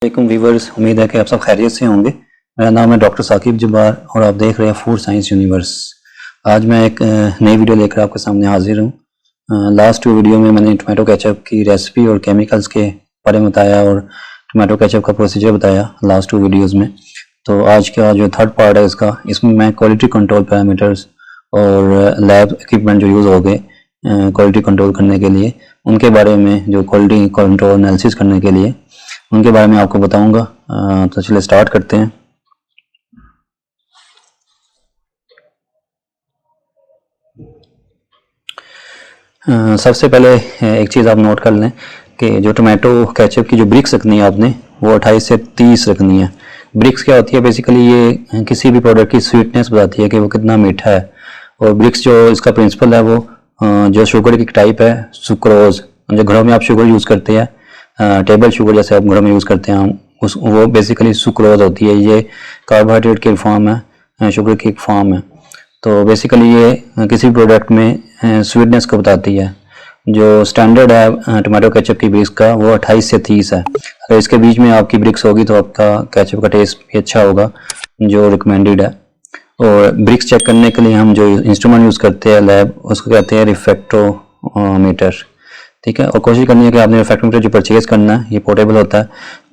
वालेकुम व्यूवर्स, उम्मीद है कि आप सब खैरियत से होंगे। मेरा नाम है डॉक्टर साकिब जब्बार और आप देख रहे हैं फूड साइंस यूनिवर्स। आज मैं एक नई वीडियो लेकर आपके सामने हाजिर हूँ। लास्ट वीडियो में मैंने टमाटो केचप की रेसिपी और केमिकल्स के बारे में बताया और टमाटो केचप का प्रोसीजर बताया लास्ट 2 वीडियोज़ में। तो आज का जो थर्ड पार्ट है इसमें मैं क्वालिटी कंट्रोल पैरामीटर्स और लैब इक्विपमेंट जो यूज़ हो गए क्वालिटी कंट्रोल करने के लिए, उनके बारे में, जो क्वालिटी कंट्रोल एनालिसिस करने के लिए उनके बारे में आपको बताऊंगा। तो चलिए स्टार्ट करते हैं। सबसे पहले एक चीज़ आप नोट कर लें कि जो टमाटो केचप की जो ब्रिक्स रखनी है आपने, वो 28 से 30 रखनी है। ब्रिक्स क्या होती है? बेसिकली ये किसी भी प्रोडक्ट की स्वीटनेस बताती है कि वो कितना मीठा है। और ब्रिक्स जो इसका प्रिंसिपल है वो जो शुगर की टाइप है, सुक्रोज, जो घरों में आप शुगर यूज़ करते हैं, टेबल शुगर जैसे आप घरों में यूज़ करते हैं, वो बेसिकली सुक्रोज होती है। ये कार्बोहाइड्रेट की फॉर्म है, शुगर की एक फॉर्म है। तो बेसिकली ये किसी प्रोडक्ट में स्वीटनेस को बताती है। जो स्टैंडर्ड है टमाटो केचप की ब्रिक्स का, वो 28 से 30 है। अगर इसके बीच में आपकी ब्रिक्स होगी तो आपका केचप का टेस्ट भी अच्छा होगा, जो रिकमेंडेड है। और ब्रिक्स चेक करने के लिए हम जो इंस्ट्रूमेंट यूज़ करते हैं लैब, उसको कहते हैं रिफ्रैक्टोमीटर। ठीक है, और कोशिश करनी है कि आपने रिफ्रैक्टोमीटर जो परचेज करना है, ये पोर्टेबल होता है,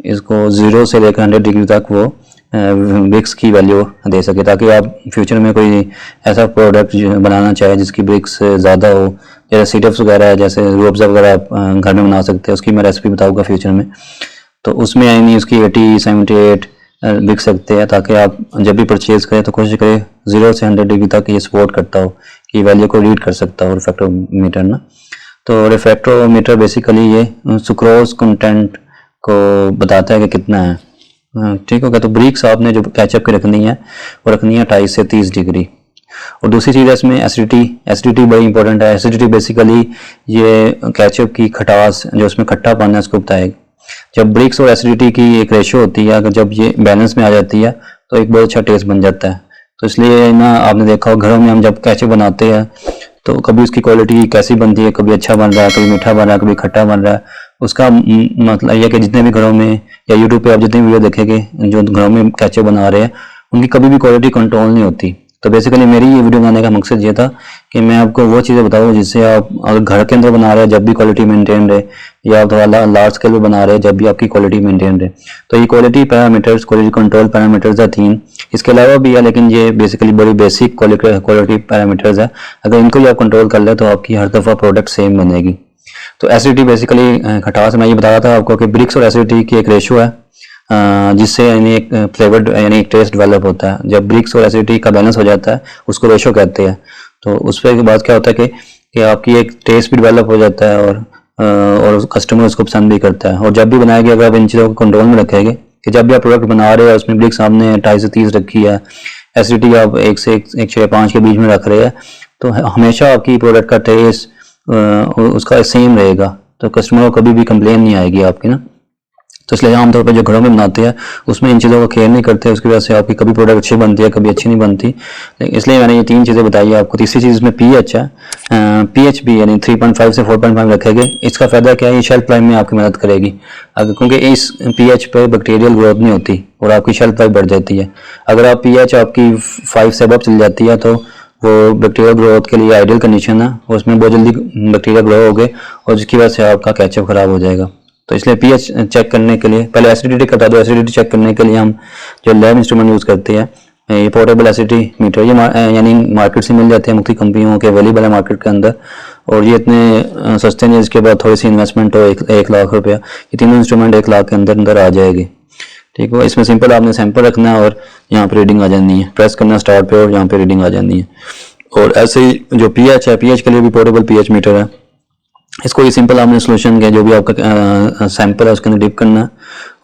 इसको 0 से लेकर 100 डिग्री तक वो ब्रिक्स की वैल्यू दे सके, ताकि आप फ्यूचर में कोई ऐसा प्रोडक्ट बनाना चाहे जिसकी ब्रिक्स ज़्यादा हो, जैसे सीडप्स वगैरह है, जैसे रूअफ़ज़ा वगैरह आप घर में बना सकते हैं, उसकी मैं रेसिपी बताऊँगा फ्यूचर में। तो उसमें यानी उसकी 80, 78 बिक सकते हैं, ताकि आप जब भी परचेज़ करें तो कोशिश करें 0 से 100 डिग्री तक ये सपोर्ट करता हो, कि वैल्यू को रीड कर सकता हो रिफ्रैक्टोमीटर ना। तो रिफ्रैक्टोमीटर बेसिकली ये सुक्रोज कंटेंट को बताता है कि कितना है। ठीक हो गया। तो ब्रिक्स आपने जो केचप की रखनी है वो रखनी है 28 से 30 डिग्री। और दूसरी चीज़ है इसमें एसिडिटी बड़ी इंपॉर्टेंट है। एसिडिटी बेसिकली ये केचप की खटास, जो उसमें खट्टापन है, उसको बताएगी। जब ब्रिक्स और एसिडिटी की एक रेशो होती है, अगर जब ये बैलेंस में आ जाती है तो एक बहुत अच्छा टेस्ट बन जाता है। तो इसलिए ना, आपने देखा हो घरों में हम जब केचप बनाते हैं तो कभी उसकी क्वालिटी कैसी बनती है, कभी अच्छा बन रहा है, कभी मीठा बन रहा है, कभी खट्टा बन रहा है। उसका मतलब यह कि जितने भी घरों में या यूट्यूब पे आप जितनी वीडियो देखेंगे जो घरों में केचप बना रहे हैं, उनकी कभी भी क्वालिटी कंट्रोल नहीं होती। तो बेसिकली मेरी ये वीडियो बनाने का मकसद ये था कि मैं आपको वो चीज़ें बताऊँ जिससे आप अगर घर के अंदर बना रहे हैं जब भी क्वालिटी मेंटेन रहे, या थोड़ा लार्ज स्केल पे बना रहे हैं जब भी आपकी क्वालिटी मेंटेन रहे। तो ये quality parameters, quality control parameters है 3। इसके अलावा भी है, लेकिन ये बेसिकली बड़ी बेसिक क्वालिटी पैरामीटर्स है। अगर इनको ही आप कंट्रोल कर ले तो आपकी हर दफ़ा प्रोडक्ट सेम बनेगी। तो एसिडिटी बेसिकली खटास, मैं ये बता रहा था आपको कि ब्रिक्स और एसिडिटी की एक रेशो है, जिससे यानी एक फ्लेवर्ड यानी एक टेस्ट डेवलप होता है। जब ब्रिक्स और एसिडिटी का बैलेंस हो जाता है उसको रेशो कहते हैं। तो उस पर के बाद क्या होता है कि आपकी एक टेस्ट भी डेवलप हो जाता है और कस्टमर उसको पसंद भी करता है। और जब भी बनाएंगे, अगर आप इन चीज़ों को कंट्रोल में रखेंगे कि जब भी आप प्रोडक्ट बना रहे हैं उसमें ब्रिक्स आपने 28 से 30 रखी है, एसिडिटी आप 1 से 1.5 के बीच में रख रहे हैं, तो हमेशा आपकी प्रोडक्ट का टेस्ट उसका सेम रहेगा। तो कस्टमर को कभी भी कंप्लेन नहीं आएगी आपकी ना। तो इसलिए आमतौर पर जो घरों में बनाते हैं उसमें इन चीज़ों का केयर नहीं करते, उसकी वजह से आपकी कभी प्रोडक्ट अच्छी बनती है, कभी अच्छी नहीं बनती। इसलिए मैंने ये 3 चीज़ें बताई आपको। तीसरी चीज़ इसमें पीएच है। पीएच भी यानी 3.5 से 4.5 रखेंगे। इसका फ़ायदा क्या है? ये शेल्फ लाइफ में आपकी मदद करेगी, क्योंकि इस पीएच पर बैक्टीरियल ग्रोथ नहीं होती और आपकी शेल्फ लाइफ बढ़ जाती है। अगर आप पीएच आपकी 5 से अबव चल जाती है तो वो बैक्टीरियल ग्रोथ के लिए आइडियल कंडीशन है, उसमें बहुत जल्दी बैक्टीरिया ग्रो हो गए और जिसकी वजह से आपका केचप खराब हो जाएगा। तो इसलिए पीएच चेक करने के लिए पहले एसिडिटी का बता दो। एसिडिटी चेक करने के लिए हम जो लैब इंस्ट्रूमेंट यूज़ करते हैं, ये पोर्टेबल एसिडिटी मीटर, ये यानी मार्केट से मिल जाते हैं, मुख्तलिफ कंपनियों के अवेलेबल है मार्केट के अंदर। और ये इतने सस्ते नहीं, इसके बाद थोड़ी सी इन्वेस्टमेंट हो 1 लाख रुपया, ये तीनों इंस्ट्रूमेंट 1 लाख के अंदर आ जाएगी। ठीक है, इसमें सिंपल आपने सैंपल रखना है और यहाँ पर रीडिंग आ जानी है, प्रेस करना स्टार्ट पे और यहाँ पर रीडिंग आ जानी है। और ऐसे ही जो पीएच है, पीएच के लिए भी पोर्टेबल पीएच मीटर है। इसको ये सिंपल आपने सोल्यूशन के जो भी आपका सैंपल है उसके अंदर डिप करना है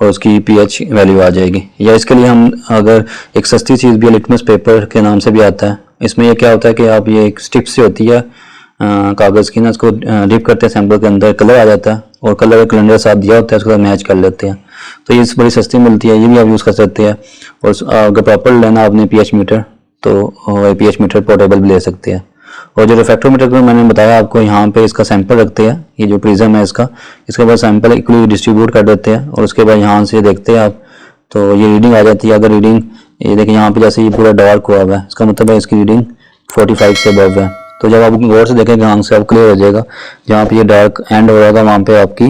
और उसकी पीएच वैल्यू आ जाएगी। या इसके लिए हम अगर एक सस्ती चीज़ भी लिटमस पेपर के नाम से भी आता है, इसमें ये क्या होता है कि आप ये एक स्टिप से होती है कागज़ की ना, उसको डिप करते हैं सैंपल के अंदर, कलर आ जाता है और कलर कैलेंडर साथ दिया होता है, उसके साथ मैच कर लेते हैं। तो ये बड़ी सस्ती मिलती है, ये भी आप यूज़ कर सकते हैं। और अगर प्रॉपर लेना आपने पीएच मीटर तो पीएच मीटर पोर्टेबल भी ले सकते हैं। और जो रिफ्रैक्टोमीटर को मैंने बताया आपको, यहाँ पे इसका सैंपल रखते हैं, ये जो प्रिज्म है इसके बाद सैंपल इक्वली डिस्ट्रीब्यूट कर देते हैं और उसके बाद यहाँ से देखते हैं आप, तो ये रीडिंग आ जाती है। अगर रीडिंग ये देखिए यहाँ पे जैसे ये पूरा डार्क हुआ है, इसका मतलब है इसकी रीडिंग 45 से अबव है। तो जब आप गौर से देखेंगे आंख से आप क्लियर हो जाएगा, जहाँ पे ये डार्क एंड हो जाएगा वहाँ पे आपकी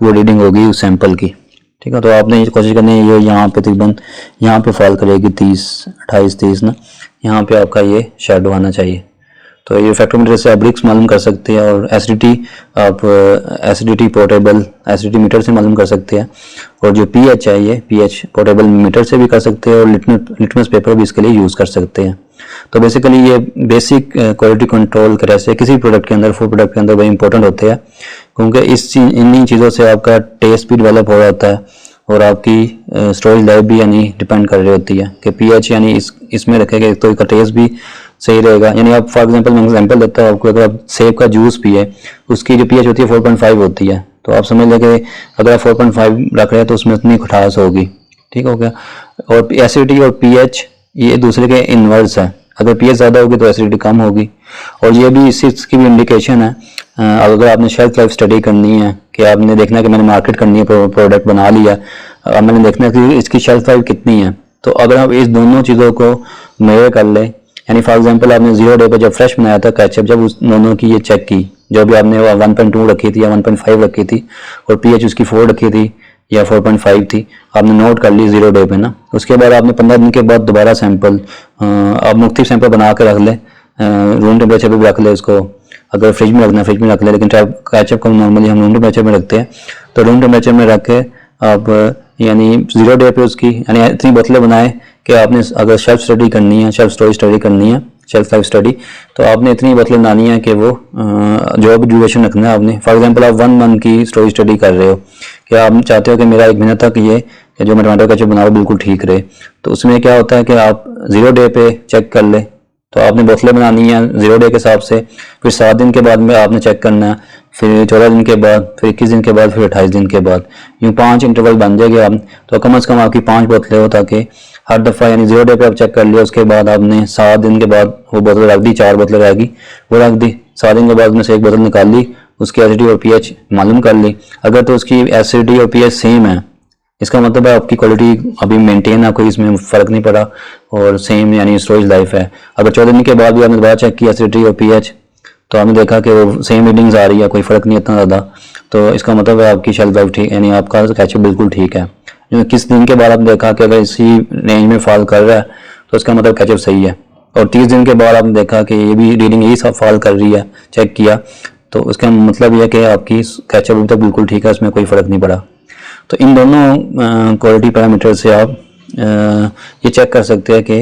वो रीडिंग होगी उस सैंपल की, ठीक है। तो आपने ये कोशिश करनी है, ये यहाँ पे तकरीबन यहाँ पे फॉल करेगी 28-30 ना, यहाँ पे आपका ये शेडो आना चाहिए। तो ये रिफ्रैक्टोमीटर से आप ब्रिक्स मालूम कर सकते हैं और एसिडिटी आप एसिडिटी पोर्टेबल एसिडिटी मीटर से मालूम कर सकते हैं। और जो पीएच है ये पीएच पोर्टेबल मीटर से भी कर सकते हैं और लिटमस पेपर भी इसके लिए यूज़ कर सकते हैं। तो बेसिकली ये बेसिक क्वालिटी कंट्रोल के से किसी प्रोडक्ट के अंदर, फूड प्रोडक्ट के अंदर बड़े इंपॉर्टेंट होते हैं, क्योंकि इन्हीं चीज़ों से आपका टेस्ट भी डेवलप हो जाता है और आपकी स्टोरेज लाइफ भी यानी डिपेंड कर रही होती है कि पीएच यानी इसमें रखेगा तो इसका टेस्ट भी सही रहेगा। यानी आप फॉर एग्जांपल मैं एग्जांपल देता हूँ आपको, अगर आप सेब का जूस पिए उसकी जो पीएच होती है 4.5 होती है, तो आप समझ लें कि अगर आप 4.5 रख रहे हैं तो उसमें उतनी खटास होगी, ठीक हो गया। और एसिडिटी और पीएच ये दूसरे के इनवर्स है, अगर पीएच ज़्यादा होगी तो एसिडिटी कम होगी। और ये भी इस चीज़ की भी इंडिकेशन है, अगर आपने शेल्फ लाइफ स्टडी करनी है कि आपने देखना है कि मैंने मार्केट करनी है, प्रोडक्ट बना लिया, अब मैंने देखना है कि इसकी शेल्फ लाइफ कितनी है, तो अगर आप इस दोनों चीज़ों को मेजर कर ले, यानी फॉर एग्जांपल आपने 0 डे पर जब फ्रेश बनाया था केचप, जब उस दोनों की ये चेक की, जो भी आपने 1.2 रखी थी या 1.5 रखी थी और पीएच उसकी 4 रखी थी या 4.5 थी, आपने नोट कर ली 0 डे पे ना, उसके बाद आपने 15 दिन के बाद दोबारा सैंपल आप मुख्तलिफ सैंपल बना के रख ले, रूम टेम्परेचर पर भी रख ले इसको, अगर फ्रिज में रखना फ्रिज में रख ले, लेकिन केचप को नॉर्मली हम रूम टेम्परेचर में रखते हैं, तो रूम टेम्परेचर में रख के आप यानी 0 डे पे उसकी यानी इतनी बोतलें बनाए कि आपने अगर शेल्फ स्टडी करनी है, शेल्फ स्टोरेज स्टडी करनी है, शेल्फ लाइफ स्टडी, तो आपने इतनी बोतलें बनानी है कि वो जो भी ड्यूरेशन रखना है आपने, फॉर एग्जांपल आप 1 मंथ की स्टोरेज स्टडी कर रहे हो कि आप चाहते हो कि मेरा 1 महीने तक ये जो मैं टमाटो केचप बना रहा हूँ बिल्कुल ठीक रहे, तो उसमें क्या होता है कि आप 0 डे पे चेक कर ले, तो आपने बोतलें बनानी है 0 डे के हिसाब से, फिर 7 दिन के बाद में आपने चेक करना है, फिर 14 दिन के बाद, फिर 21 दिन के बाद, फिर 28 दिन के बाद, यूँ 5 इंटरवल बन जाएंगे आप, तो कम से कम आपकी 5 बोतलें हो, ताकि हर दफ़ा यानी 0 डे पे आप चेक कर लिया, उसके बाद आपने 7 दिन के बाद वो बोतल रख दी, 4 बोतलें रहेगी वो रख दी, 7 दिन के बाद में से 1 बोतल निकाल ली, उसकी एसिडिटी और पीएच मालूम कर ली, अगर तो उसकी एसिडिटी और पीएच सेम है, इसका मतलब है आपकी क्वालिटी अभी मेंटेन है, कोई इसमें फ़र्क नहीं पड़ा और सेम यानी स्टोरेज लाइफ है। अगर 14 दिन के बाद भी आपने दोबारा चेक किया एसिडिटी और पीएच, तो आपने देखा कि वो सेम रीडिंग्स आ रही है, कोई फ़र्क नहीं इतना ज़्यादा, तो इसका मतलब है आपकी शेल्फ लाइफ ठीक, यानी आपका केचप बिल्कुल ठीक है। किस दिन के बाद आपने देखा कि अगर इसी रेंज में फॉल कर रहा है तो इसका मतलब केचप सही है, और 30 दिन के बाद आपने देखा कि ये भी रीडिंग यही सब फॉल कर रही है, चेक किया, तो उसका मतलब यह है कि आपकी केचप अभी तक बिल्कुल ठीक है, उसमें कोई फ़र्क नहीं पड़ा। तो इन दोनों क्वालिटी पैरामीटर से आप ये चेक कर सकते हैं कि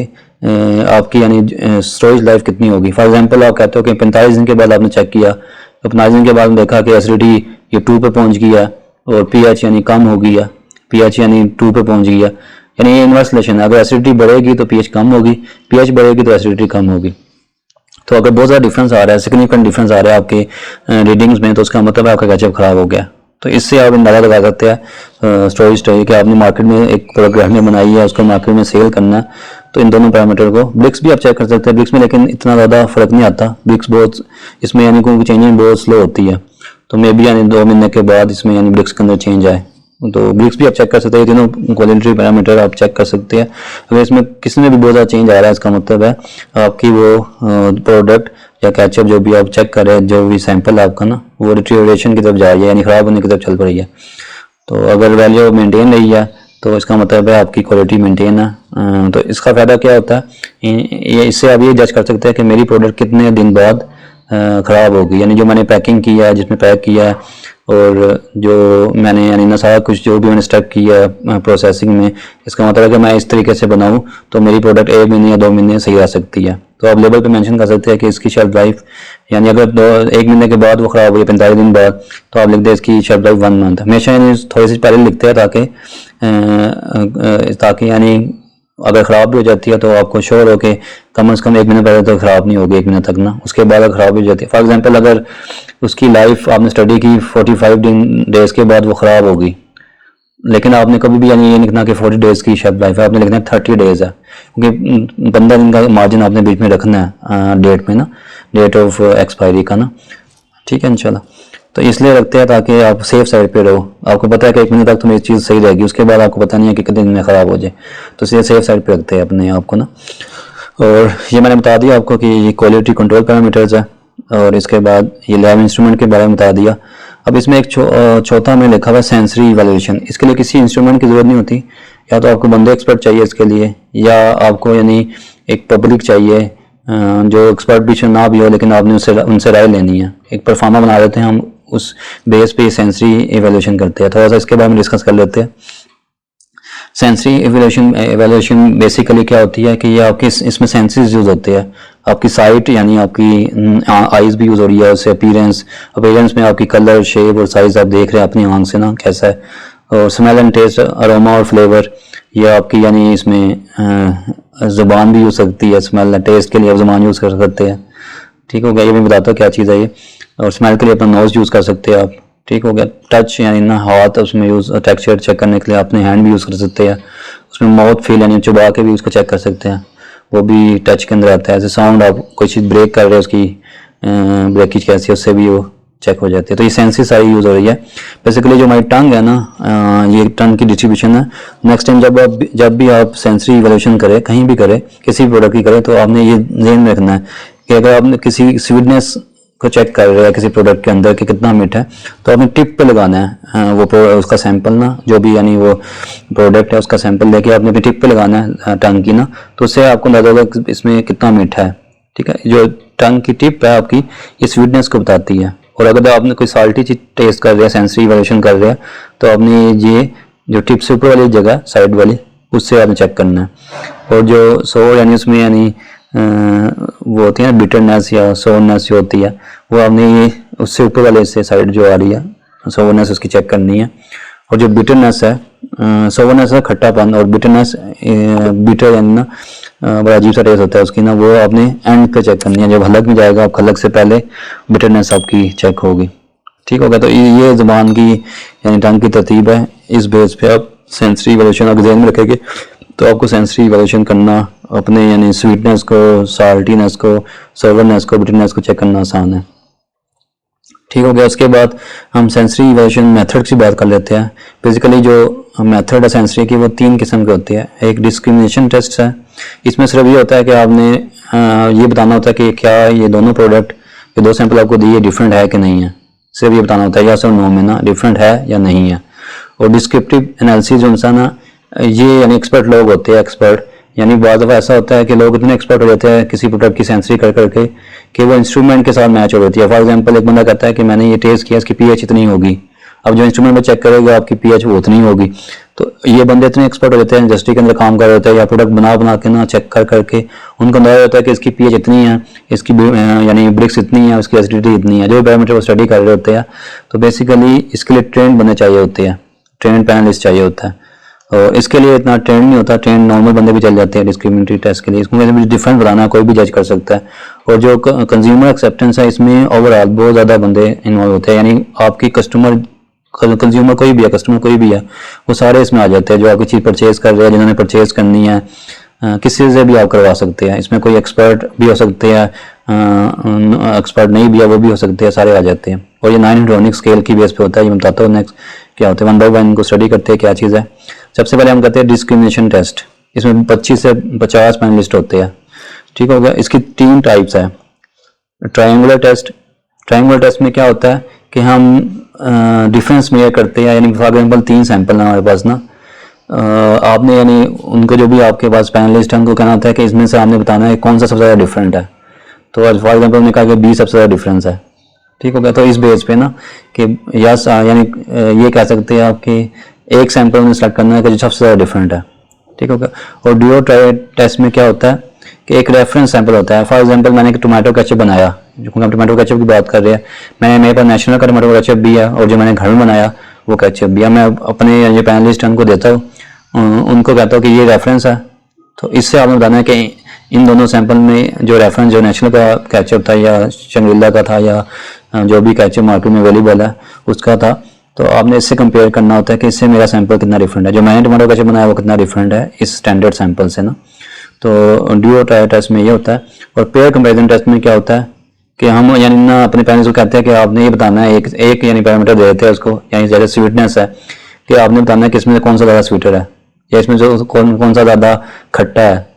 आपकी यानी स्टोरेज लाइफ कितनी होगी। फॉर एग्जांपल आप कहते हो कि 45 दिन के बाद आपने चेक किया, तो 45 दिन के बाद देखा कि एसिडिटी ये 2 पे पहुंच गया और पीएच यानी कम हो गया, पीएच यानी 2 पे पहुंच गया, यानी ये इनवर्स रिलेशन है, अगर एसिडिटी बढ़ेगी तो पीएच कम होगी, पीएच बढ़ेगी तो एसिडिटी कम होगी। तो अगर बहुत ज़्यादा डिफरेंस आ रहा है, सिग्निफिकेंट डिफरेंस आ रहा है आपके रीडिंग्स में, तो उसका मतलब है आपका केचप खराब हो गया। तो इससे आप अंदाजा लगा सकते हैं स्टोरेज स्टडी कि आपने मार्केट में एक प्रोडक्ट ने बनाई है, उसको मार्केट में सेल करना है, तो इन दोनों पैरामीटर को ब्रिक्स भी आप चेक कर सकते हैं ब्रिक्स में, लेकिन इतना ज़्यादा फर्क नहीं आता ब्रिक्स बहुत, इसमें यानी कोई चेंजिंग बहुत स्लो होती है, तो मे बी यानी 2 महीने के बाद इसमें यानी ब्रिक्स के अंदर चेंज आए, तो ब्रिक्स भी आप चेक कर सकते हैं, तीनों क्वालिटी पैरामीटर आप चेक कर सकते हैं। अगर इसमें किसी में भी बहुत ज़्यादा चेंज आ रहा है, इसका मतलब है आपकी वो प्रोडक्ट या केचप जो भी आप चेक कर रहे हैं, जो भी सैंपल है आपका ना, वो डिटेरियोरेशन की तरफ जा रही है, यानी ख़राब होने की तरफ चल पड़ी है। तो अगर वैल्यू मेंटेन रही है तो इसका मतलब है आपकी क्वालिटी मेंटेन है। तो इसका फ़ायदा क्या होता है, ये इससे आप ये जज कर सकते हैं कि मेरी प्रोडक्ट कितने दिन बाद ख़राब होगी, यानी जो मैंने पैकिंग किया है, जिसमें पैक किया है, और जो मैंने यानी ना सारा कुछ जो भी मैंने स्टेप किया है प्रोसेसिंग में, इसका मतलब है कि मैं इस तरीके से बनाऊं तो मेरी प्रोडक्ट 1 महीने या 2 महीने सही रह सकती है। तो आप लेबल पे मेंशन कर सकते हैं कि इसकी शेल्फ लाइफ, यानी अगर 1 महीने के बाद वो ख़राब हुई 45 दिन बाद, तो आप लिख दें इसकी शेल्फ लाइफ 1 मंथ। हमेशा यानी थोड़ी सी पहले लिखते हैं ताकि यानी अगर ख़राब भी हो जाती है तो आपको श्योर हो कि कम से कम 1 महीने पहले तक ख़राब नहीं होगी, 1 महीने तक ना, उसके बाद अगर ख़राब हो जाती है, फॉर एग्जांपल अगर उसकी लाइफ आपने स्टडी की 45 डेज़ के बाद वो ख़राब होगी, लेकिन आपने कभी भी यानी ये लिखना कि 40 डेज़ की शेल्फ लाइफ है, आपने लिखना है 30 डेज़ है, क्योंकि 15 दिन का मार्जिन आपने बीच में रखना है डेट में ना, डेट ऑफ एक्सपायरी का ना, ठीक है इंशाल्लाह। तो इसलिए रखते हैं ताकि आप सेफ साइड पे रहो। आपको पता है कि 1 महीने तक तो मेरी चीज़ सही रहेगी, उसके बाद आपको पता नहीं है कि कितने दिन में ख़राब हो जाए, तो इसलिए सेफ साइड पे रखते हैं अपने आप को ना। और ये मैंने बता दिया आपको कि ये क्वालिटी कंट्रोल पैरामीटर्स है, और इसके बाद ये लैब इंस्ट्रूमेंट के बारे में बता दिया। अब इसमें एक चौथा में लिखा हुआ है सेंसरी इवैल्यूएशन। इसके लिए किसी इंस्ट्रूमेंट की ज़रूरत नहीं होती, या तो आपको बंदे एक्सपर्ट चाहिए इसके लिए, या आपको यानी एक पब्लिक चाहिए जो एक्सपर्ट भी ना भी हो, लेकिन आपने उनसे राय लेनी है। एक परफॉर्मा बना देते हैं हम, उस बेस पे सेंसरी इवैल्यूएशन करते हैं। थोड़ा सा इसके बारे में डिस्कस कर लेते हैं। सेंसरी इवैल्यूएशन बेसिकली क्या होती है कि ये आपके इसमें सेंसेस यूज होते हैं। आपकी साइट यानी आपकी आईज भी यूज हो रही है, उससे अपीयरेंस में आपकी कलर, शेप और साइज आप देख रहे हैं अपनी आंख से ना कैसा है। और स्मेल एंड टेस्ट, अरोमा और फ्लेवर, ये आपकी यानी इसमें ज़ुबान भी यूज सकती है। स्मेल एंड टेस्ट के लिए आप ज़ुबान यूज़ कर सकते हैं, ठीक हो गया। ये मैं बताता हूँ क्या चीज़ है ये। और स्मेल के लिए अपना नोज यूज़ कर सकते हैं आप, ठीक हो गया। टच यानी ना हाथ उसमें यूज़, टेक्सचर चेक करने के लिए अपने हैंड भी यूज़ कर सकते हैं। उसमें माउथ फील यानी चुबा के भी उसको चेक कर सकते हैं, वो भी टच के अंदर आता है। ऐसे साउंड, आप कोई चीज़ ब्रेक कर रहे हैं, उसकी ब्रेकेज कैसी है, उससे भी वो चेक हो जाती है। तो ये सेंसेस सारी यूज़ हो रही है। बेसिकली जो हमारी टंग है ना, ये टंग की डिस्ट्रीब्यूशन है। नेक्स्ट टाइम जब भी आप सेंसरी इवैल्यूएशन करें, कहीं भी करें, किसी भी प्रोडक्ट की करें, तो आपने ये ध्यान में रखना है कि अगर आपने किसी स्वीटनेस को चेक कर रहे हैं किसी प्रोडक्ट के अंदर कि कितना मीठा है, तो आपने टिप पे लगाना है वो उसका सैंपल ना, जो भी यानी वो प्रोडक्ट है उसका सैंपल लेके आपने टिप पे लगाना है टंग की ना, तो उससे आपको अंदाजा होगा कि इसमें कितना मीठा है, ठीक है। जो टंग की टिप है आपकी, ये स्वीटनेस को बताती है। और अगर आपने कोई साल्टी चीज टेस्ट कर रहे हैं, सेंसरी इवैल्यूएशन कर रहे हैं, तो आपने ये जो टिप से ऊपर वाली जगह साइड वाली, उससे आपने चेक करना है। और जो सोर यानी उसमें यानी वो होती है ना बिटरनेस या सोरनेस जो होती है, वो आपने ये उससे ऊपर वाले से साइड जो आ रही है सोरनेस, उसकी चेक करनी है। और जो बिटरनेस है, सोरनेस है खट्टापन, और बिटरनेस बिटर यानी ना बड़ा अजीब सा टेस्ट होता है उसकी ना, वो आपने एंड पे चेक करनी है। जब हलक में जाएगा, आप हलक से पहले बिटरनेस आपकी चेक होगी, ठीक होगा। तो ये ज़ुबान की यानी टंग की तरतीब है। इस बेस पे आप सेंसरी इवैल्यूएशन आप ध्यान में रखेंगे, तो आपको सेंसरी इवैल्यूएशन करना अपने यानी स्वीटनेस को, साल्टीनेस को, सर्वरनेस को, बिटरनेस को चेक करना आसान है, ठीक हो गया। उसके बाद हम सेंसरी इवैल्यूएशन मेथड की बात कर लेते हैं। बेसिकली जो मेथड है सेंसरी की, वो 3 किस्म के होती है। एक डिस्क्रिमिनेशन टेस्ट है। इसमें सिर्फ ये होता है कि आपने ये बताना होता है कि क्या ये दोनों प्रोडक्ट, ये 2 सैंपल आपको दिए, डिफरेंट है कि नहीं है। सिर्फ ये बताना होता है यस और नो में ना, डिफरेंट है या नहीं है। और डिस्क्रिप्टिव एनालिसिस जो इंसान ना, ये यानी एक्सपर्ट लोग होते हैं। एक्सपर्ट यानी बहुत दफ़ा ऐसा होता है कि लोग इतने एक्सपर्ट हो जाते हैं किसी प्रोडक्ट की सेंसरी कर करके कि वो इंस्ट्रूमेंट के साथ मैच हो जाती है। फॉर एग्जांपल, एक बंदा कहता है कि मैंने ये टेस्ट किया, इसकी पीएच इतनी होगी। अब जो इंस्ट्रूमेंट में चेक करेगा आपकी पीएच वो उतनी होगी। तो ये बंदे इतने एक्सपर्ट हो जाते हैं, इंडस्ट्री के अंदर काम कर रहे होते हैं या प्रोडक्ट बना के ना चेक कर करके उनको अंदाजा होता है कि इसकी पीएच इतनी है, इसकी यानी ब्रिक्स इतनी है, उसकी एसिडिटी इतनी है, जो पैरामीटर वो स्टडी कर रहे होते हैं। तो बेसिकली इसके लिए ट्रेंड बंदे चाहिए होते हैं, ट्रेंड पैनलिस्ट चाहिए होता है। और इसके लिए इतना ट्रेंड नहीं होता, ट्रेंड नॉर्मल बंदे भी चल जाते हैं डिस्क्रिमिनेटरी टेस्ट के लिए। इसमें वैसे भी डिफरेंट बनाना कोई भी जज कर सकता है। और जो कंज्यूमर एक्सेप्टेंस है, इसमें ओवरऑल बहुत ज़्यादा बंदे इन्वॉल्व होते हैं। यानी आपकी कंज्यूमर कोई भी है, कस्टमर कोई भी है, वो सारे इसमें आ जाते हैं। जो आपकी चीज़ परचेज कर रहे हैं, जिन्होंने परचेज करनी है, किसी से भी आप करवा सकते हैं। इसमें कोई एक्सपर्ट भी हो सकते हैं, एक्सपर्ट नहीं भी है वो भी हो सकते हैं, सारे आ जाते हैं। और ये 9 हेड्रोनिक स्केल की बेस पे होता है। ये मैं बताता हूँ नेक्स्ट क्या होता है, 1 बाय 1 इनको स्टडी करते हैं क्या चीज़ है। सबसे पहले हम करते हैं डिस्क्रिमिनेशन टेस्ट। इसमें 25 से 50 पैनलिस्ट होते हैं, ठीक हो गया। इसकी 3 टाइप्स है। Triangular test. ट्रायंगुलर टेस्ट में क्या होता है कि हम डिफरेंस मेजर करते हैं। यानी फॉर एग्जाम्पल 3 सैंपल है हमारे पास ना, आपने यानी उनको जो भी आपके पास पैनलिस्ट है उनको कहना होता है कि इसमें से आपने बताना है कौन सा सबसे ज़्यादा डिफरेंट है। तो आज फॉर एग्जाम्पल हमने कहा कि 20 सबसे ज़्यादा डिफरेंस है, ठीक हो गया। तो इस बेस पे ना कि यस यानी ये कह सकते हैं आप कि एक सैंपल में सेलेक्ट करना है कि जो सबसे ज़्यादा डिफरेंट है, ठीक हो गया। और ड्यूओ टेस्ट में क्या होता है कि एक रेफरेंस सैंपल होता है। फॉर एग्जांपल मैंने एक टोमेटो केचप बनाया, जो हम टोमेटो केचप की बात कर रहे हैं, मेरे पास नेशनल का टोमेटो केचप भी है और जो मैंने घर में बनाया वो केचप भी है। मैं अपने जो पैनलिस्ट उनको देता हूँ, उनको कहता हूँ कि ये रेफरेंस है। तो इससे आपने बताना है कि इन दोनों सैंपल में जो रेफरेंस जो नेशनल का केचप था या शंग्रीला का था या जो भी केचप मार्केट में अवेलेबल है उसका था, तो आपने इससे कंपेयर करना होता है कि इससे मेरा सैंपल कितना डिफरेंट है, जो मैंने टोमेटो केचप बनाया वो कितना डिफरेंट है इस स्टैंडर्ड सैंपल से ना। तो ड्यूओ टेस्ट में ये होता है। और पेयर कंपैरिजन टेस्ट में क्या होता है कि हम यानी ना अपने पेरेंट्स को कहते हैं कि आपने ये बताना है, एक यानी पैरामीटर दे देते हैं उसको, यानी जैसे स्वीटनेस है कि आपने बताना है कि इसमें कौन सा ज़्यादा स्वीटर है या इसमें जो कौन सा ज़्यादा खट्टा है।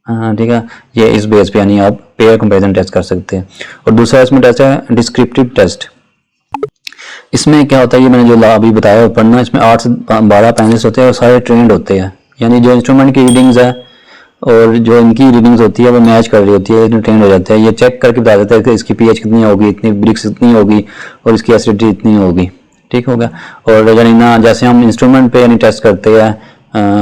हाँ ठीक है, ये इस बेस पे यानी आप पेयर कंपैरिजन टेस्ट कर सकते हैं। और दूसरा इसमें टेस्ट है डिस्क्रिप्टिव टेस्ट। इसमें क्या होता है, ये मैंने जो अभी बताया ऊपर ना, इसमें 8 से 12 पैनलिस्ट होते हैं और सारे ट्रेंड होते हैं, यानी जो इंस्ट्रूमेंट की रीडिंग्स है और जो इनकी रीडिंग्स होती है वो मैच कर रही होती है, इसमें ट्रेंड हो जाता है। ये चेक करके बता देता है कि इसकी पीएच कितनी होगी, इतनी ब्रिक्स इतनी होगी और इसकी एसिडिटी इतनी होगी। ठीक हो गया। और यानी ना जैसे हम इंस्ट्रूमेंट पे यानी टेस्ट करते हैं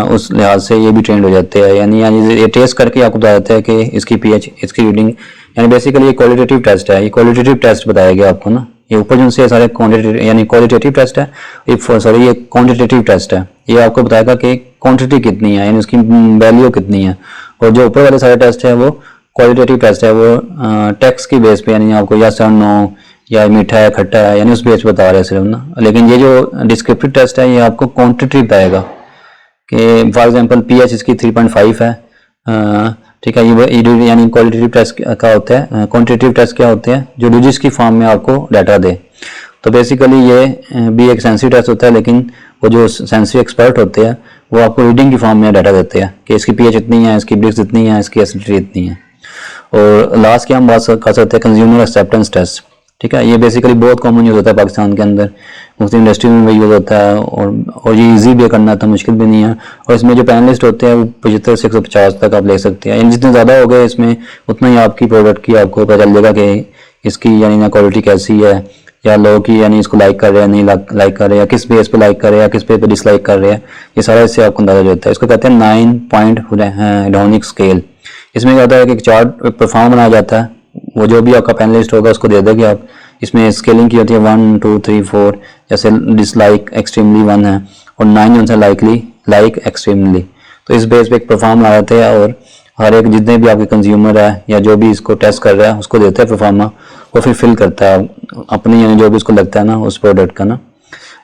उस लिहाज से ये भी ट्रेंड हो जाते हैं, यानी ये टेस्ट करके आपको बता देता है कि इसकी पीएच, इसकी रीडिंग, यानी बेसिकली ये क्वालिटेटिव टेस्ट है। ये क्वालिटेटिव टेस्ट बताया गया आपको ना, ये ऊपर जो से सारे क्वांटिटेटिव यानी क्वालिटेटिव टेस्ट है, ये क्वांटिटेटिव टेस्ट है। ये आपको बताएगा कि क्वांटिटी कितनी है, यानी उसकी वैल्यू कितनी है। और जो ऊपर वाले सारे टेस्ट है वो क्वालिटेटिव टेस्ट है, वो टेक्स्ट की बेस पे, यानी आपको यस और नो या मीठा है खट्टा है, यानी उस बेस पे बता रहे हैं सिर्फ ना। लेकिन ये जो डिस्क्रिप्टिव टेस्ट है ये आपको क्वांटिटी बताएगा कि फॉर एग्जांपल पीएच इसकी 3.5 है। ठीक है, ये यानी क्वालिटेटिव टेस्ट का होता है। क्वांटिटेटिव टेस्ट क्या होते हैं, जो डिजिट्स की फॉर्म में आपको डाटा दे। तो बेसिकली ये भी एक सेंसरी टेस्ट होता है, लेकिन वो जो सेंसरी एक्सपर्ट होते हैं वो आपको रीडिंग की फॉर्म में डाटा देते हैं कि इसकी पीएच इतनी है, इसकी ब्रिक्स इतनी है, इसकी एसिडिटी इतनी है। और लास्ट की हम बात कर सकते हैं कंज्यूमर एक्सेप्टेंस टेस्ट। ठीक है, ये बेसिकली बहुत कॉमन यूज़ होता है पाकिस्तान के अंदर, मुख्तलिफ इंडस्ट्री में भी यूज़ होता है और ये इजी भी करना था, मुश्किल भी नहीं है। और इसमें जो पैनलिस्ट होते हैं वो 75 से 150 तक आप ले सकते हैं, यानी जितने ज़्यादा हो गए इसमें उतना ही आपकी प्रोडक्ट की आपको पता चल जाएगा कि इसकी यानी ना क्वालिटी कैसी है, या लोग की यानी इसको लाइक कर रहे हैं, नहीं लाइक कर रहे हैं, या किस बेस पे लाइक कर रहे हैं, या किस बेस पे डिसलाइक कर रहे हैं। ये सारा इससे आपको अंदाजा होता है। इसको कहते हैं 9 पॉइंट हेडोनिक स्केल। इसमें क्या होता है कि एक चार्ट परफॉर्म बनाया जाता है, वो जो भी आपका पैनलिस्ट होगा उसको दे देगा आप। इसमें स्केलिंग की होती है 1 2 3 4, जैसे डिसलाइक एक्सट्रीमली 1 है और 9 जो है लाइकली, लाइक एक्सट्रीमली। तो इस बेस पे एक परफॉर्म आ जाते हैं और हर एक जितने भी आपके कंज्यूमर है या जो भी इसको टेस्ट कर रहा है उसको देते हैं परफॉर्मा, वो फिर फिल करता है अपनी यानी जो भी उसको लगता है ना उस प्रोडक्ट का ना।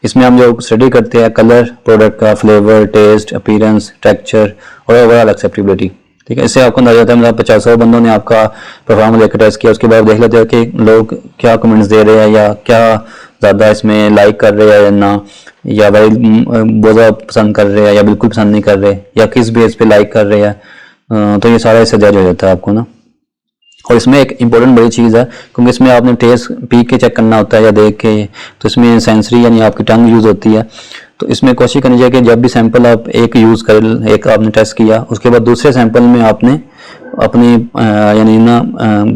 इसमें हम जो स्टडी करते हैं कलर, प्रोडक्ट का फ्लेवर, टेस्ट, अपीयरेंस, टेक्सचर और ओवरऑल एक्सेप्टेबिलिटी। ठीक है, इससे आपको अंदाजा होता है मतलब 50 बंदों ने आपका परफॉर्मा लेकर टेस्ट किया, उसके बाद देख लेते हैं कि लोग क्या कमेंट्स दे रहे हैं या क्या ज़्यादा इसमें लाइक कर रहे हैं या ना, या भाई बहुत ज़्यादा पसंद कर रहे हैं या बिल्कुल पसंद नहीं कर रहे, या किस बेस पे लाइक कर रहे हैं। तो ये सारा इससे जज हो जाता है आपको ना। और इसमें एक इम्पोर्टेंट बड़ी चीज़ है, क्योंकि इसमें आपने टेस्ट पी के चेक करना होता है या देख के, तो इसमें सेंसरी यानी आपकी टंग यूज़ होती है। तो इसमें कोशिश करनी चाहिए कि जब भी सैंपल आप एक यूज़ कर, एक आपने टेस्ट किया, उसके बाद दूसरे सैंपल में आपने अपनी यानी ना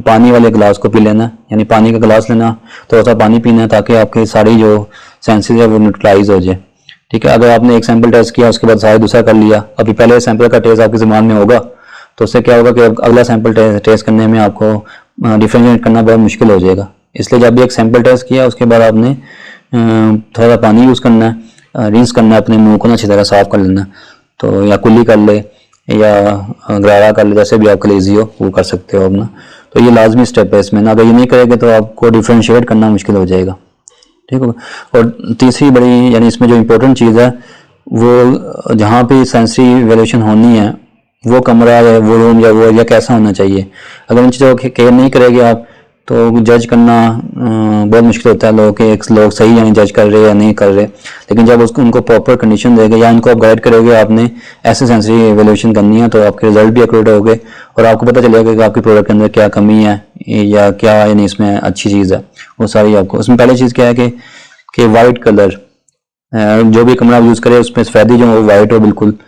पानी वाले गिलास को पी लेना, यानी पानी का गिलास लेना, थोड़ा सा पानी पीना है ताकि आपकी सारी जो सेंसेस है वो न्यूट्रलाइज हो जाए। ठीक है, अगर आपने एक सैंपल टेस्ट किया उसके बाद सारे दूसरा कर लिया, अभी पहले सैंपल का टेस्ट आपके ज़बान में होगा, तो उससे क्या होगा कि अगला सैंपल टेस्ट करने में आपको डिफरेंशिएट करना बहुत मुश्किल हो जाएगा। इसलिए जब भी एक सैंपल टेस्ट किया उसके बाद आपने थोड़ा पानी यूज़ करना है, रिंस करना है, अपने मुंह को ना अच्छी तरह साफ कर लेना, तो या कुल्ली कर ले या गरारा कर ले, जैसे भी आपके लिए ईजी हो वो कर सकते हो अपना। तो ये लाजमी स्टेप है इसमें ना, अगर ये नहीं करेंगे तो आपको डिफरेंशिएट करना मुश्किल हो जाएगा। ठीक है। और तीसरी बड़ी यानी इसमें जो इम्पोर्टेंट चीज़ है वो जहाँ पे सेंसरी वैल्यूएशन होनी है वो कमरा या वो रूम या वो या कैसा होना चाहिए, अगर उन चीज़ों को केयर नहीं करेंगे आप तो जज करना बहुत मुश्किल होता है। लोग सही यानी जज कर रहे हैं या नहीं कर रहे, लेकिन जब उसको उनको प्रॉपर कंडीशन देंगे या इनको आप गाइड करोगे आपने ऐसे सेंसरी एवेल्यूशन करनी है, तो आपके रिजल्ट भी एक्यूरेट होंगे और आपको पता चलेगा कि आपके प्रोडक्ट के अंदर क्या कमी है या क्या यानी इसमें अच्छी चीज़ है, वो सारी आपको। उसमें पहली चीज़ क्या है कि वाइट कलर, जो भी कमरा आप यूज़ करें उसमें सफ़ेदी जो हो वाइट हो बिल्कुल,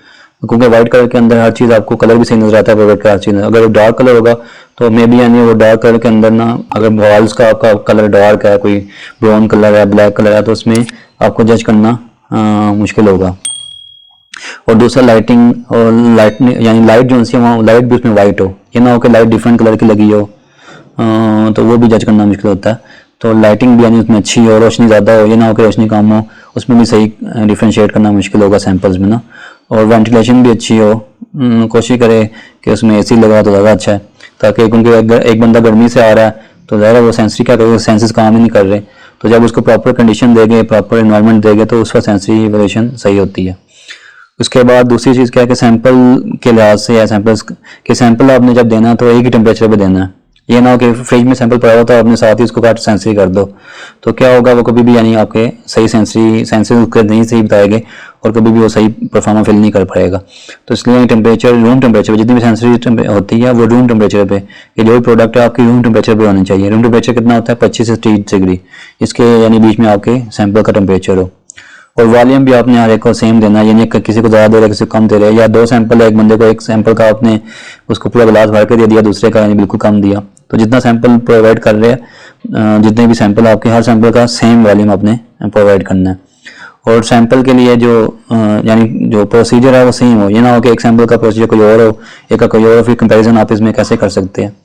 क्योंकि वाइट कलर के अंदर हर चीज़ आपको कलर भी सही नजर आता है प्रोडक्ट का हर चीज़। अगर वो डार्क कलर होगा तो मे बी यानी वो डार्क कलर के अंदर ना, अगर वॉल्स का आपका कलर डार्क है, कोई ब्राउन कलर है, ब्लैक कलर है, तो उसमें आपको जज करना मुश्किल होगा। और दूसरा लाइटिंग और यानी लाइट जो है वहाँ लाइट भी उसमें वाइट हो, ये ना हो कि लाइट डिफरेंट कलर की लगी हो, तो वो भी जज करना मुश्किल होता है। तो लाइटिंग भी यानी उसमें अच्छी हो, रोशनी ज़्यादा हो, ये ना हो कि रोशनी कम हो, उसमें भी सही डिफ्रेंशिएट करना मुश्किल होगा सैंपल्स में ना। और वेंटिलेशन भी अच्छी हो, कोशिश करें कि उसमें एसी लगा तो ज़्यादा अच्छा है, ताकि क्योंकि अगर एक बंदा गर्मी से आ रहा है तो ज़्यादा वो सेंसरी क्या करेगा, सेंसेस काम ही नहीं कर रहे, तो जब उसको प्रॉपर कंडीशन देंगे, प्रॉपर इन्वायरमेंट देंगे तो उसका सेंसरी वेरिएशन सही होती है। उसके बाद दूसरी चीज़ क्या है कि सैंपल के लिहाज से या सैंपल आपने जब देना तो एक ही टेम्परेचर पे देना है, ये ना हो कि फ्रिज में सैंपल पड़ा हुआ तो आपने साथ ही उसको काट सेंसरी कर दो, तो क्या होगा, वो कभी भी यानी आपके सही सेंसरी उसके नहीं सही बताएंगे और कभी भी वो सही परफॉर्मा फिल नहीं कर पाएगा। तो इसलिए टेम्परेचर, रूम टेम्परेचर पे जितनी भी सेंसरी होती है वो रूम टेम्परेचर पे, ये जो भी प्रोडक्ट है आपकी रूम टेम्परेचर पे होनी चाहिए। रूम टेम्परेचर कितना होता है, 25 से 30 डिग्री, इसके यानी बीच में आपके सैंपल का टेम्परेचर हो। और वॉल्यूम भी आपने हर एक को सेम देना है, यानी किसी को ज़्यादा दे रहे हैं किसी को कम दे रहे हैं, या 2 सैंपल है एक बंदे को, एक सैंपल का आपने उसको पूरा गिलास भर के दे दिया, दूसरे का यानी बिल्कुल कम दिया। तो जितना सैंपल प्रोवाइड कर रहे हैं, जितने भी सैंपल आपके, हर सैंपल का सेम वॉल्यूम आपने प्रोवाइड करना है। और सैंपल के लिए जो यानी जो प्रोसीजर है वो सेम हो, ये ना हो कि एक सैंपल का प्रोसीजर कोई और हो, एक का कोई और हो, फिर कंपैरिजन आप इसमें कैसे कर सकते हैं।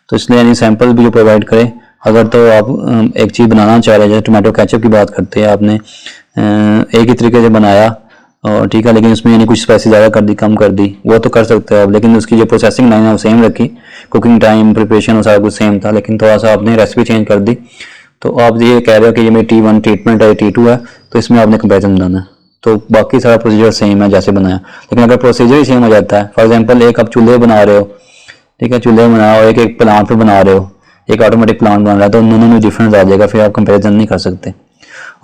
तो इसलिए यानी सैंपल भी जो प्रोवाइड करें, अगर तो आप एक चीज़ बनाना चाह रहे हैं, जैसे टोमेटो केचप की बात करते हैं, आपने एक ही तरीके से बनाया और ठीक है, लेकिन उसमें यानी कुछ स्पाइसी ज़्यादा कर दी, कम कर दी, वो तो कर सकते हो आप, लेकिन उसकी जो प्रोसेसिंग लाइन है वो सेम रखी, कुकिंग टाइम, प्रिपरेशन वो सारा कुछ सेम था, लेकिन थोड़ा सा आपने रेसिपी चेंज कर दी। तो आप ये कह रहे हो कि ये मेरी T1 ट्रीटमेंट है, T2 है, तो इसमें आपने कंपेरिजन बनाना है, तो बाकी सारा प्रोसीजर सेम है जैसे बनाया। लेकिन अगर प्रोसीजर ही सेम हो जाता है, फॉर एग्जांपल एक आप चूल्हे बना रहे हो, ठीक है, चूल्हे बनाओ, एक एक प्लांट पे बना रहे हो, एक ऑटोमेटिक प्लांट बन रहा है, तो उन दोनों में डिफरेंस आ जाएगा, फिर आप कंपेरिजन नहीं कर सकते।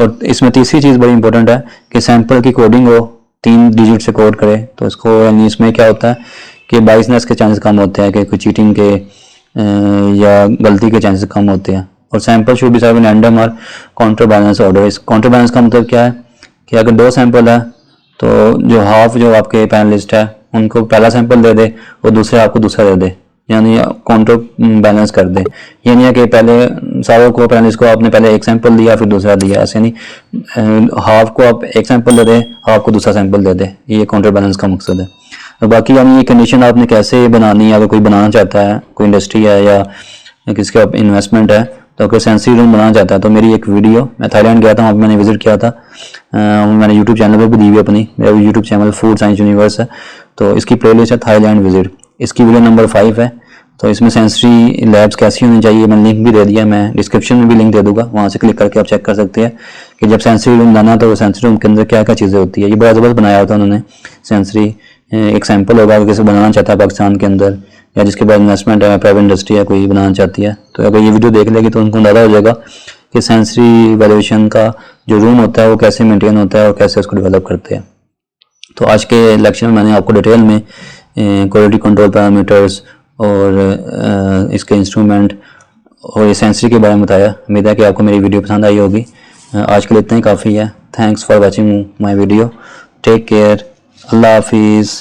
और इसमें तीसरी चीज़ बड़ी इंपॉर्टेंट है कि सैंपल की कोडिंग हो, 3 डिजिट से कोड करे, तो इसको यानी इसमें क्या होता है कि बाइसनेस के चांसेस कम होते हैं, कि कोई चीटिंग के या गलती के चांसेस कम होते हैं। और sample should be serve in random और काउंटर बैलेंस ऑर्डर। इस काउंटर बैलेंस का मतलब क्या है कि अगर 2 सैंपल है तो जो हाफ जो आपके पैनलिस्ट है उनको पहला सैंपल दे दे और दूसरे आपको दूसरा दे दे, यानी काउंटर बैलेंस कर दे। ये नहीं है कि पहले सारों को पैनलिस्ट को आपने पहले एक सैंपल दिया फिर दूसरा दिया, ऐसे नहीं, हाफ को आप एक सैंपल दे दे, हाफ को दूसरा सैंपल दे दे, ये काउंटर बैलेंस का मकसद है। और बाकी यानी ये कंडीशन आपने कैसे बनानी है, अगर कोई बनाना चाहता है, कोई इंडस्ट्री है या किसके आप इन्वेस्टमेंट है, तो अगर सेंसरी रूम बनाना चाहता है तो मेरी एक वीडियो, मैं थाईलैंड गया था, वहाँ पर मैंने विजिट किया था, मैंने यूट्यूब चैनल पर भी दी हुई अपनी, मेरा YouTube channel food science universe है, तो इसकी प्लेलिस्ट है थाईलैंड विजिट, इसकी वीडियो नंबर 5 है। तो इसमें सेंसरी लैब्स कैसी होनी चाहिए, मैंने लिंक भी दे दिया, मैं डिस्क्रिप्शन में भी लिंक दे दूंगा, वहाँ से क्लिक करके आप चेक कर सकते हैं कि जब सेंसरी रूम बनाना तो सेंसरी रूम के अंदर क्या क्या चीज़ें होती है। ये बड़ा ज़बरदस्त बनाया होता है उन्होंने सेंसरी, एक सैंपल होगा अगर किसी बनाना चाहता है पाकिस्तान के अंदर, या जिसके बाद इन्वेस्टमेंट है, प्राइवेट इंडस्ट्री है कोई बनाना चाहती है, तो अगर ये वीडियो देख लेगी तो उनको अंदाज़ा हो जाएगा कि सेंसरी वैल्यूएशन का जो रूम होता है वो कैसे मेंटेन होता है और कैसे उसको डेवलप करते हैं। तो आज के लेक्चर में मैंने आपको डिटेल में क्वालिटी कंट्रोल पैरामीटर्स और इसके इंस्ट्रूमेंट और ये सेंसरी के बारे में बताया। उम्मीद है कि आपको मेरी वीडियो पसंद आई होगी। आज के लिए इतना ही काफ़ी है। Thanks for watching my video. Take care. अल्लाह हाफिज़।